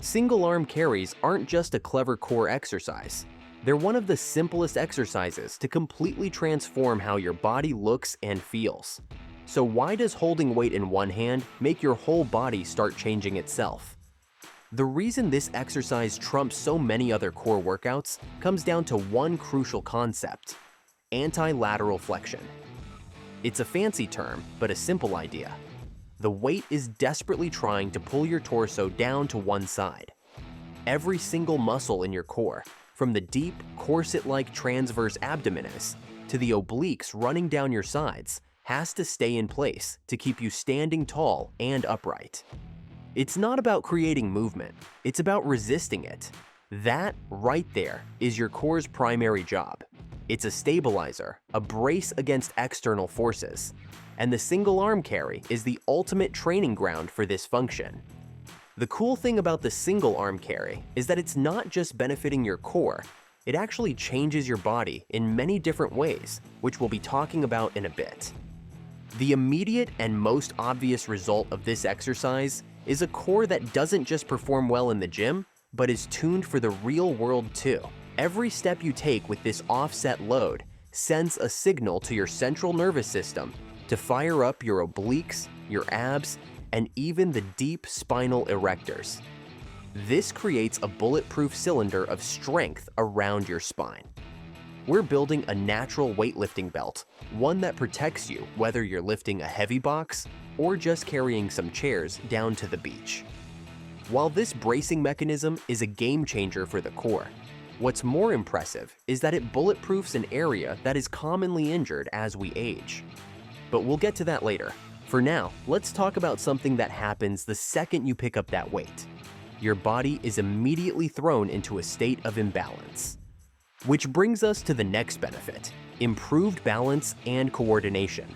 Single arm carries aren't just a clever core exercise. They're one of the simplest exercises to completely transform how your body looks and feels. So why does holding weight in one hand make your whole body start changing itself? The reason this exercise trumps so many other core workouts comes down to one crucial concept: anti-lateral flexion. It's a fancy term, but a simple idea. The weight is desperately trying to pull your torso down to one side. Every single muscle in your core, from the deep, corset-like transverse abdominis to the obliques running down your sides, has to stay in place to keep you standing tall and upright. It's not about creating movement, it's about resisting it. That, right there, is your core's primary job. It's a stabilizer, a brace against external forces. And the single arm carry is the ultimate training ground for this function. The cool thing about the single arm carry is that it's not just benefiting your core, it actually changes your body in many different ways, which we'll be talking about in a bit. The immediate and most obvious result of this exercise is a core that doesn't just perform well in the gym, but is tuned for the real world too. Every step you take with this offset load sends a signal to your central nervous system to fire up your obliques, your abs, and even the deep spinal erectors. This creates a bulletproof cylinder of strength around your spine. We're building a natural weightlifting belt, one that protects you whether you're lifting a heavy box or just carrying some chairs down to the beach. While this bracing mechanism is a game changer for the core, what's more impressive is that it bulletproofs an area that is commonly injured as we age. But we'll get to that later. For now, let's talk about something that happens the second you pick up that weight. Your body is immediately thrown into a state of imbalance. Which brings us to the next benefit: improved balance and coordination.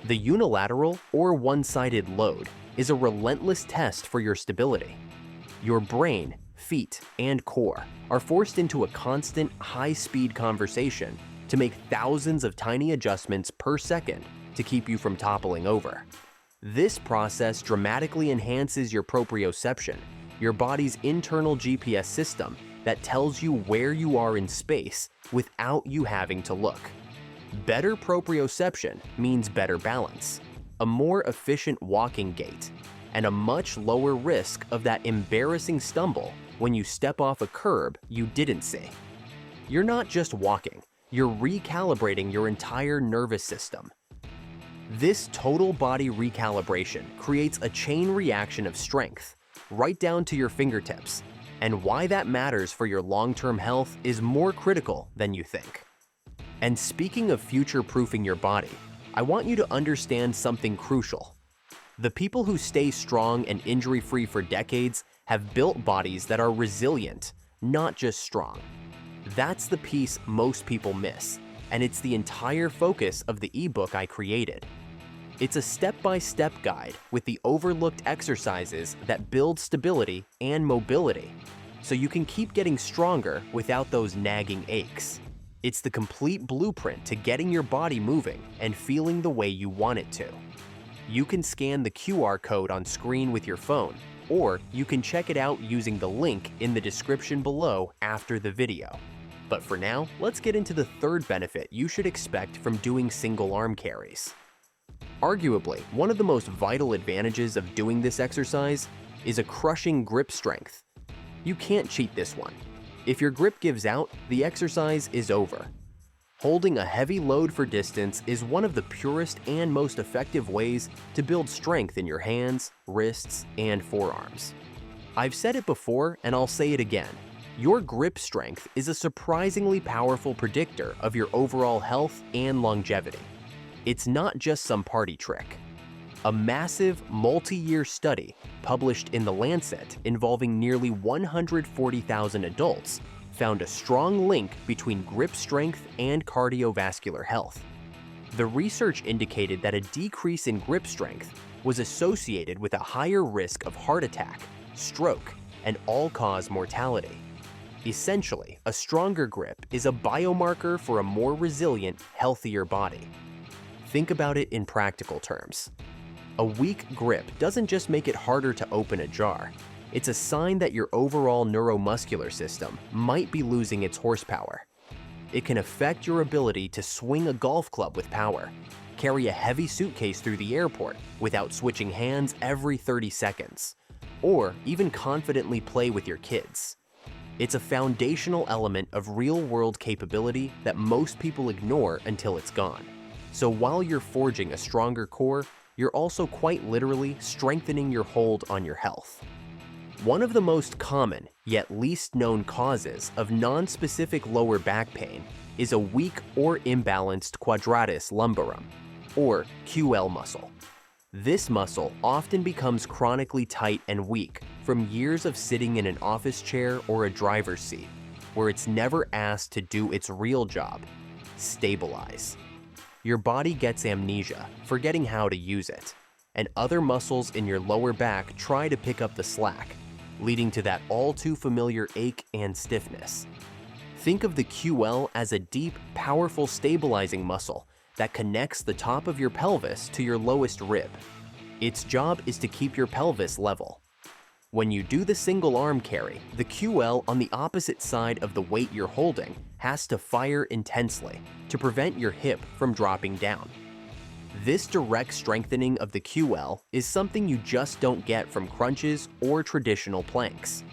The unilateral or one-sided load is a relentless test for your stability. Your brain, feet, and core are forced into a constant, high-speed conversation to make thousands of tiny adjustments per second to keep you from toppling over. This process dramatically enhances your proprioception, your body's internal GPS system that tells you where you are in space without you having to look. Better proprioception means better balance, a more efficient walking gait, and a much lower risk of that embarrassing stumble when you step off a curb you didn't see. You're not just walking, you're recalibrating your entire nervous system. This total body recalibration creates a chain reaction of strength, right down to your fingertips, and why that matters for your long-term health is more critical than you think. And speaking of future-proofing your body, I want you to understand something crucial. The people who stay strong and injury-free for decades have built bodies that are resilient, not just strong. That's the piece most people miss, and it's the entire focus of the ebook I created. It's a step-by-step guide with the overlooked exercises that build stability and mobility, so you can keep getting stronger without those nagging aches. It's the complete blueprint to getting your body moving and feeling the way you want it to. You can scan the QR code on screen with your phone, or you can check it out using the link in the description below after the video. But for now, let's get into the third benefit you should expect from doing single arm carries. Arguably, one of the most vital advantages of doing this exercise is a crushing grip strength. You can't cheat this one. If your grip gives out, the exercise is over. Holding a heavy load for distance is one of the purest and most effective ways to build strength in your hands, wrists, and forearms. I've said it before and I'll say it again. Your grip strength is a surprisingly powerful predictor of your overall health and longevity. It's not just some party trick. A massive, multi-year study published in The Lancet involving nearly 140,000 adults found a strong link between grip strength and cardiovascular health. The research indicated that a decrease in grip strength was associated with a higher risk of heart attack, stroke, and all-cause mortality. Essentially, a stronger grip is a biomarker for a more resilient, healthier body. Think about it in practical terms. A weak grip doesn't just make it harder to open a jar, It's a sign that your overall neuromuscular system might be losing its horsepower. It can affect your ability to swing a golf club with power, carry a heavy suitcase through the airport without switching hands every 30 seconds, or even confidently play with your kids. It's a foundational element of real-world capability that most people ignore until it's gone. So while you're forging a stronger core, you're also quite literally strengthening your hold on your health. One of the most common, yet least known causes of non-specific lower back pain is a weak or imbalanced quadratus lumborum, or QL muscle. This muscle often becomes chronically tight and weak from years of sitting in an office chair or a driver's seat, where it's never asked to do its real job: stabilize. Your body gets amnesia, forgetting how to use it, and other muscles in your lower back try to pick up the slack, leading to that all-too-familiar ache and stiffness. Think of the QL as a deep, powerful stabilizing muscle that connects the top of your pelvis to your lowest rib. Its job is to keep your pelvis level. When you do the single arm carry, the QL on the opposite side of the weight you're holding has to fire intensely to prevent your hip from dropping down. This direct strengthening of the QL is something you just don't get from crunches or traditional planks.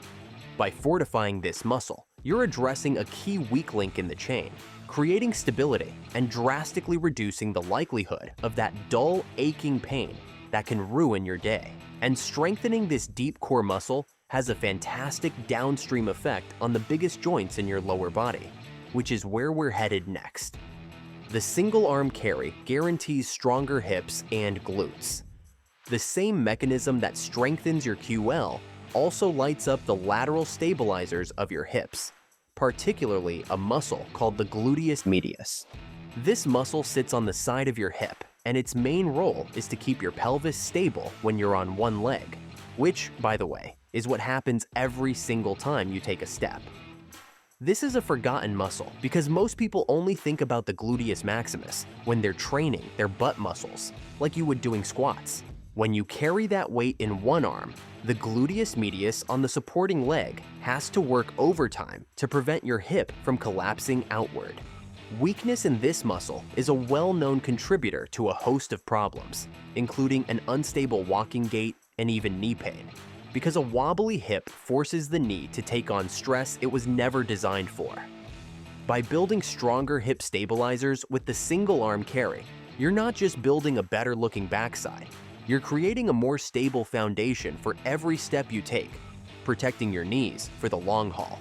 By fortifying this muscle, you're addressing a key weak link in the chain, creating stability and drastically reducing the likelihood of that dull, aching pain that can ruin your day. And strengthening this deep core muscle has a fantastic downstream effect on the biggest joints in your lower body, which is where we're headed next. The single arm carry guarantees stronger hips and glutes. The same mechanism that strengthens your QL also lights up the lateral stabilizers of your hips, particularly a muscle called the gluteus medius. This muscle sits on the side of your hip, and its main role is to keep your pelvis stable when you're on one leg, which, by the way, is what happens every single time you take a step. This is a forgotten muscle because most people only think about the gluteus maximus when they're training their butt muscles, like you would doing squats. When you carry that weight in one arm, the gluteus medius on the supporting leg has to work overtime to prevent your hip from collapsing outward. Weakness in this muscle is a well-known contributor to a host of problems, including an unstable walking gait and even knee pain, because a wobbly hip forces the knee to take on stress it was never designed for. By building stronger hip stabilizers with the single arm carry, you're not just building a better looking backside, you're creating a more stable foundation for every step you take, protecting your knees for the long haul.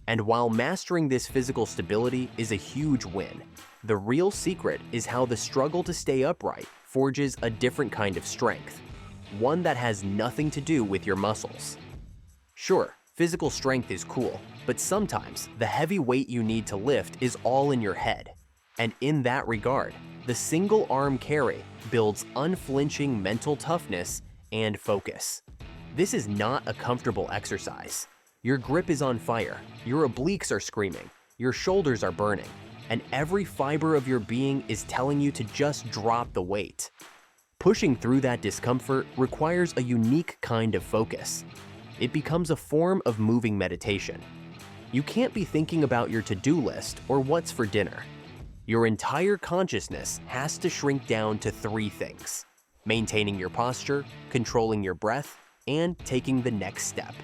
And while mastering this physical stability is a huge win, the real secret is how the struggle to stay upright forges a different kind of strength, one that has nothing to do with your muscles. Sure, physical strength is cool, but sometimes the heavy weight you need to lift is all in your head. And in that regard, the single arm carry builds unflinching mental toughness and focus. This is not a comfortable exercise. Your grip is on fire, your obliques are screaming, your shoulders are burning, and every fiber of your being is telling you to just drop the weight. Pushing through that discomfort requires a unique kind of focus. It becomes a form of moving meditation. You can't be thinking about your to-do list or what's for dinner. Your entire consciousness has to shrink down to three things: maintaining your posture, controlling your breath, and taking the next step.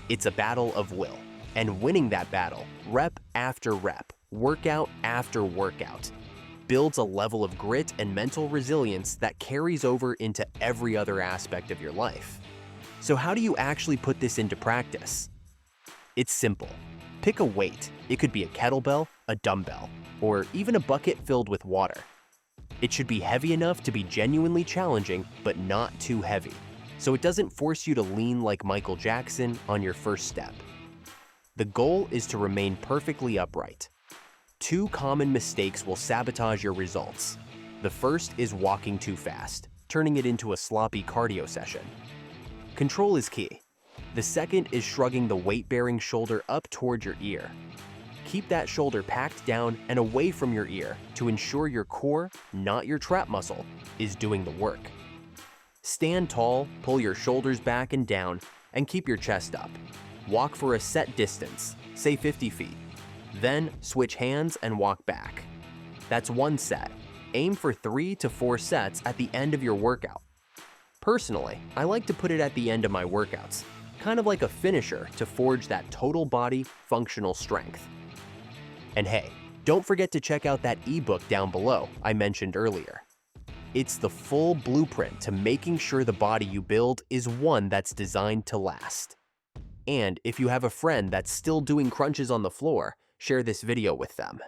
It's a battle of will, and winning that battle, rep after rep, workout after workout, builds a level of grit and mental resilience that carries over into every other aspect of your life. So how do you actually put this into practice? It's simple. Pick a weight. It could be a kettlebell, a dumbbell, or even a bucket filled with water. It should be heavy enough to be genuinely challenging, but not too heavy, so it doesn't force you to lean like Michael Jackson on your first step. The goal is to remain perfectly upright. Two common mistakes will sabotage your results. The first is walking too fast, turning it into a sloppy cardio session. Control is key. The second is shrugging the weight-bearing shoulder up toward your ear. Keep that shoulder packed down and away from your ear to ensure your core, not your trap muscle, is doing the work. Stand tall, pull your shoulders back and down, and keep your chest up. Walk for a set distance, say 50 feet. Then switch hands and walk back. That's one set. Aim for 3 to 4 sets at the end of your workout. Personally, I like to put it at the end of my workouts, kind of like a finisher to forge that total body functional strength. And hey, don't forget to check out that ebook down below I mentioned earlier. It's the full blueprint to making sure the body you build is one that's designed to last. And if you have a friend that's still doing crunches on the floor, share this video with them.